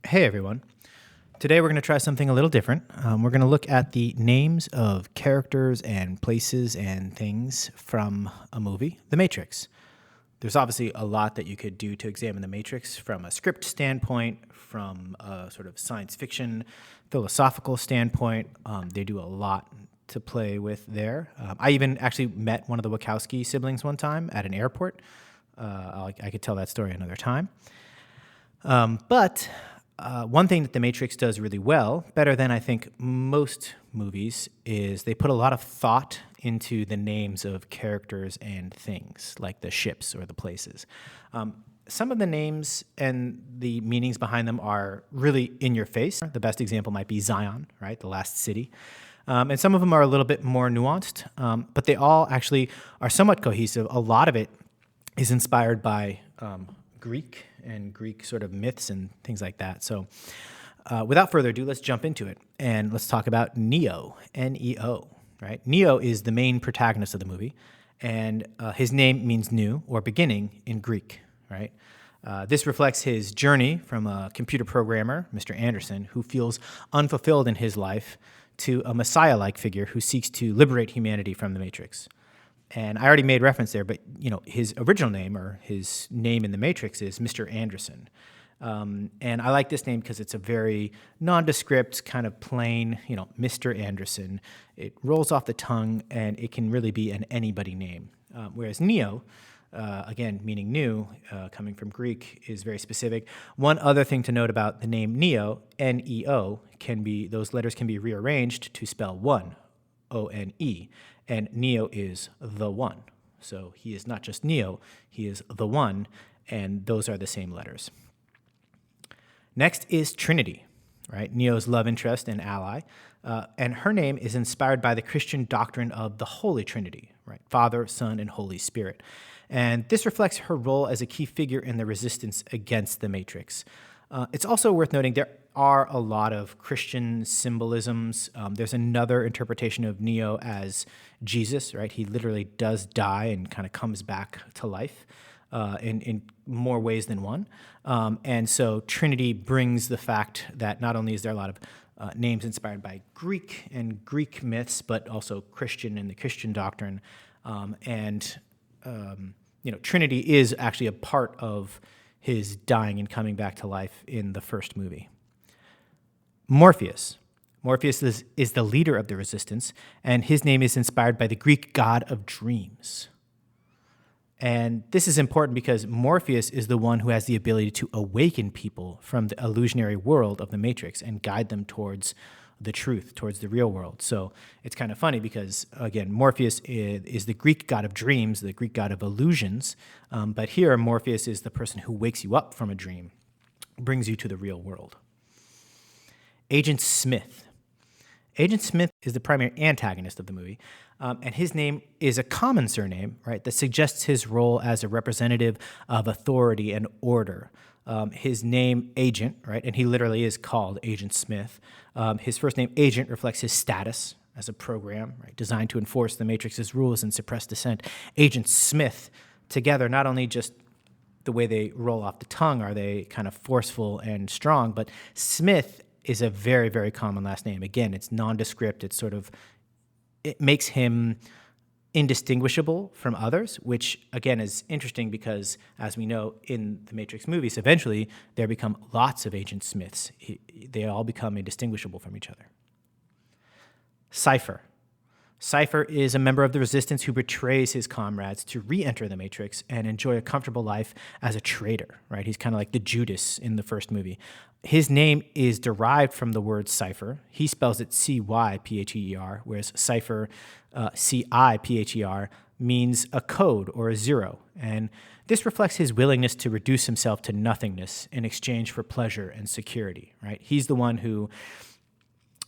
Hey everyone. Today we're going to try something a little different. We're going to look at the names of characters and places and things from a movie, The Matrix. There's obviously a lot that you could do to examine The Matrix from a script standpoint, from a sort of science fiction, philosophical standpoint. They do a lot to play with there. I even actually met one of the Wachowski siblings one time at an airport. I could tell that story another time. But one thing that The Matrix does really well, better than I think most movies, is they put a lot of thought into the names of characters and things, like the ships or the places. Some of the names and the meanings behind them are really in your face. The best example might be Zion, right? The last city. And some of them are a little bit more nuanced, but they all actually are somewhat cohesive. A lot of it is inspired by Greek and Greek sort of myths and things like that. So without further ado, let's jump into it. And let's talk about Neo, N-E-O, right? Neo is the main protagonist of the movie, and his name means new or beginning in Greek, right? This reflects his journey from a computer programmer, Mr. Anderson, who feels unfulfilled in his life, to a messiah-like figure who seeks to liberate humanity from the Matrix. And I already made reference there, but his original name or his name in the Matrix is Mr. Anderson. And I like this name because it's a very nondescript, kind of plain, Mr. Anderson. It rolls off the tongue, and it can really be an anybody name. Whereas Neo, again, meaning new, coming from Greek, is very specific. One other thing to note about the name Neo, N-E-O, those letters can be rearranged to spell one, O-N-E. And Neo is the one. So he is not just Neo, he is the one, and those are the same letters. Next is Trinity, right? Neo's love interest and ally. And her name is inspired by the Christian doctrine of the Holy Trinity, right? Father, Son, and Holy Spirit. And this reflects her role as a key figure in the resistance against the Matrix. It's also worth noting there are a lot of Christian symbolisms. There's another interpretation of Neo as Jesus, right? He literally does die and kind of comes back to life in more ways than one. And so Trinity brings the fact that not only is there a lot of names inspired by Greek and Greek myths, but also Christian and the Christian doctrine. Trinity is actually a part of his dying and coming back to life in the first movie. Morpheus. Morpheus is the leader of the resistance, and his name is inspired by the Greek god of dreams. And this is important because Morpheus is the one who has the ability to awaken people from the illusionary world of the Matrix and guide them towards the truth, towards the real world. So it's kind of funny because, again, Morpheus is the Greek god of dreams, the Greek god of illusions. But here, Morpheus is the person who wakes you up from a dream, brings you to the real world. Agent Smith. Agent Smith is the primary antagonist of the movie, and his name is a common surname, right, that suggests his role as a representative of authority and order. His name, Agent, right, and he literally is called Agent Smith. His first name, Agent, reflects his status as a program, right, designed to enforce the Matrix's rules and suppress dissent. Agent Smith, together, not only just the way they roll off the tongue are they kind of forceful and strong, but Smith is a very, very common last name. Again, it's nondescript. It makes him indistinguishable from others, which, again, is interesting because, as we know, in the Matrix movies, eventually there become lots of Agent Smiths. They all become indistinguishable from each other. Cypher. Cypher is a member of the Resistance who betrays his comrades to re-enter the Matrix and enjoy a comfortable life as a traitor, right? He's kind of like the Judas in the first movie. His name is derived from the word cipher. He spells it C-Y-P-H-E-R, whereas cipher, C-I-P-H-E-R, means a code or a zero. And this reflects his willingness to reduce himself to nothingness in exchange for pleasure and security, right? He's the one who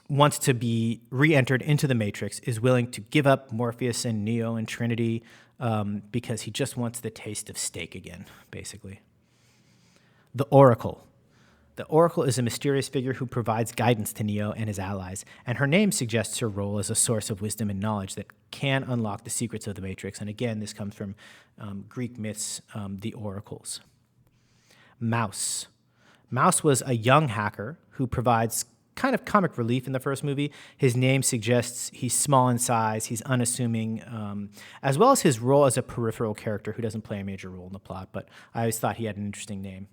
wants to be re-entered into the Matrix, is willing to give up Morpheus and Neo and Trinity because he just wants the taste of steak again, basically. The Oracle. The Oracle is a mysterious figure who provides guidance to Neo and his allies, and her name suggests her role as a source of wisdom and knowledge that can unlock the secrets of the Matrix. And again, this comes from Greek myths, the oracles. Mouse. Mouse was a young hacker who provides kind of comic relief in the first movie. His name suggests he's small in size, he's unassuming, as well as his role as a peripheral character who doesn't play a major role in the plot, but I always thought he had an interesting name.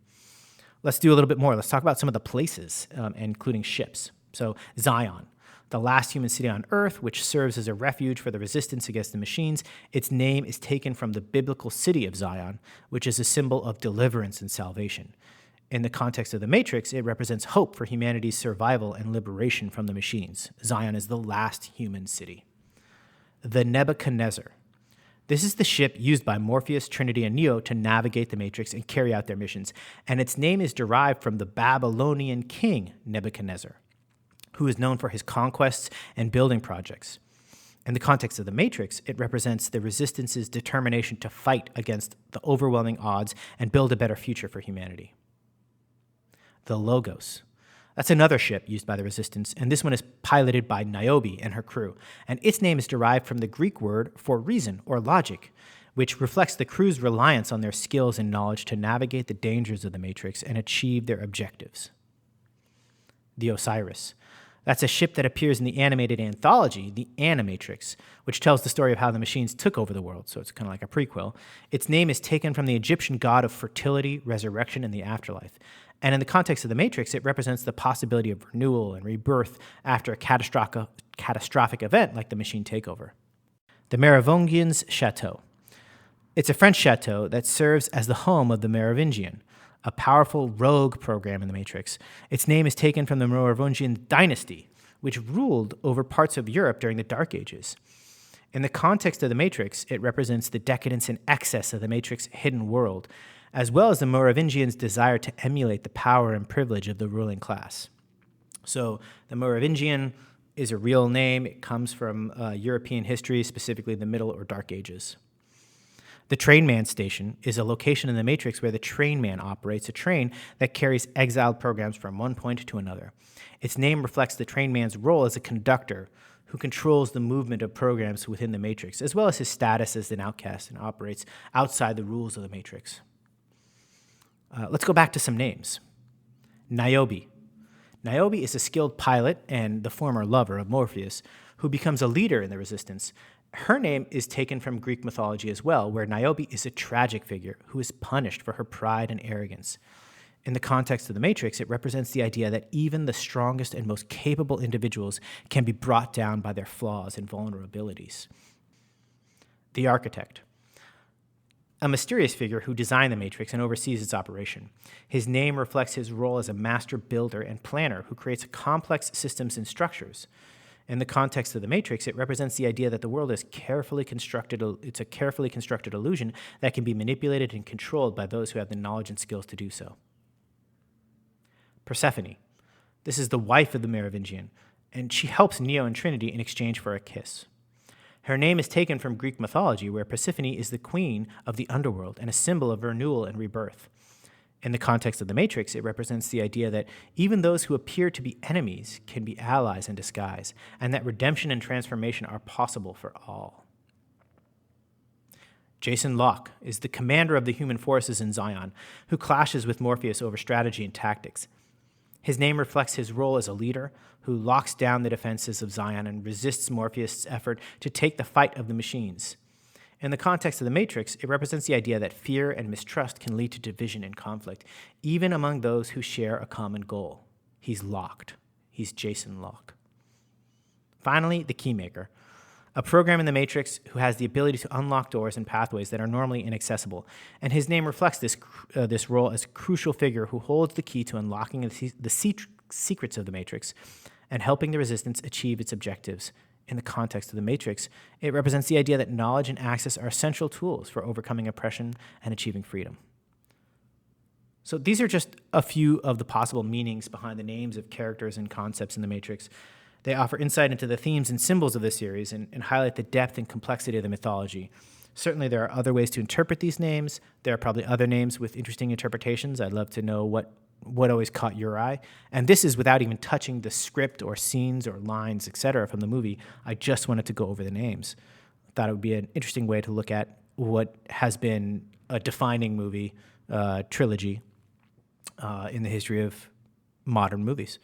Let's do a little bit more. Let's talk about some of the places, including ships. So Zion, the last human city on Earth, which serves as a refuge for the resistance against the machines. Its name is taken from the biblical city of Zion, which is a symbol of deliverance and salvation. In the context of the Matrix, it represents hope for humanity's survival and liberation from the machines. Zion is the last human city. The Nebuchadnezzar. This is the ship used by Morpheus, Trinity, and Neo to navigate the Matrix and carry out their missions, and its name is derived from the Babylonian king Nebuchadnezzar, who is known for his conquests and building projects. In the context of the Matrix, it represents the Resistance's determination to fight against the overwhelming odds and build a better future for humanity. The Logos. That's another ship used by the Resistance, and this one is piloted by Niobe and her crew, and its name is derived from the Greek word for reason or logic, which reflects the crew's reliance on their skills and knowledge to navigate the dangers of the Matrix and achieve their objectives. The Osiris. That's a ship that appears in the animated anthology, The Animatrix, which tells the story of how the machines took over the world, so it's kind of like a prequel. Its name is taken from the Egyptian god of fertility, resurrection, and the afterlife. And in the context of the Matrix, it represents the possibility of renewal and rebirth after a catastrophic event like the machine takeover. The Merovingians' Chateau. It's a French chateau that serves as the home of the Merovingian, a powerful rogue program in the Matrix. Its name is taken from the Merovingian dynasty, which ruled over parts of Europe during the Dark Ages. In the context of the Matrix, it represents the decadence and excess of the Matrix hidden world, as well as the Merovingians' desire to emulate the power and privilege of the ruling class. So the Merovingian is a real name. It comes from European history, specifically the Middle or Dark Ages. The Trainman Station is a location in the Matrix where the Trainman operates a train that carries exiled programs from one point to another. Its name reflects the Trainman's role as a conductor who controls the movement of programs within the Matrix, as well as his status as an outcast and operates outside the rules of the Matrix. Let's go back to some names. Niobe. Niobe is a skilled pilot and the former lover of Morpheus, who becomes a leader in the Resistance. Her name is taken from Greek mythology as well, where Niobe is a tragic figure who is punished for her pride and arrogance. In the context of the Matrix, it represents the idea that even the strongest and most capable individuals can be brought down by their flaws and vulnerabilities. The Architect. A mysterious figure who designed the Matrix and oversees its operation. His name reflects his role as a master builder and planner who creates complex systems and structures. In the context of the Matrix, it represents the idea that the world is carefully constructed. It's a carefully constructed illusion that can be manipulated and controlled by those who have the knowledge and skills to do so. Persephone. This is the wife of the Merovingian, and she helps Neo and Trinity in exchange for a kiss. Her name is taken from Greek mythology, where Persephone is the queen of the underworld and a symbol of renewal and rebirth. In the context of the Matrix, it represents the idea that even those who appear to be enemies can be allies in disguise, and that redemption and transformation are possible for all. Jason Locke is the commander of the human forces in Zion, who clashes with Morpheus over strategy and tactics. His name reflects his role as a leader who locks down the defenses of Zion and resists Morpheus' effort to take the fight of the machines. In the context of the Matrix, it represents the idea that fear and mistrust can lead to division and conflict, even among those who share a common goal. He's locked. He's Jason Locke. Finally, the Keymaker, a program in the Matrix who has the ability to unlock doors and pathways that are normally inaccessible, and his name reflects this role as a crucial figure who holds the key to unlocking the secrets of the Matrix and helping the Resistance achieve its objectives. In the context of the Matrix, it represents the idea that knowledge and access are essential tools for overcoming oppression and achieving freedom. So these are just a few of the possible meanings behind the names of characters and concepts in the Matrix. They offer insight into the themes and symbols of the series and highlight the depth and complexity of the mythology. Certainly there are other ways to interpret these names. There are probably other names with interesting interpretations. I'd love to know what always caught your eye. And this is without even touching the script or scenes or lines, etc. from the movie. I just wanted to go over the names. I thought it would be an interesting way to look at what has been a defining movie trilogy in the history of modern movies.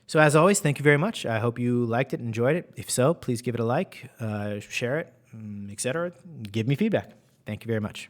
So as always, thank you very much. I hope you liked it, enjoyed it. If so, please give it a like, share it, etc. Give me feedback. Thank you very much.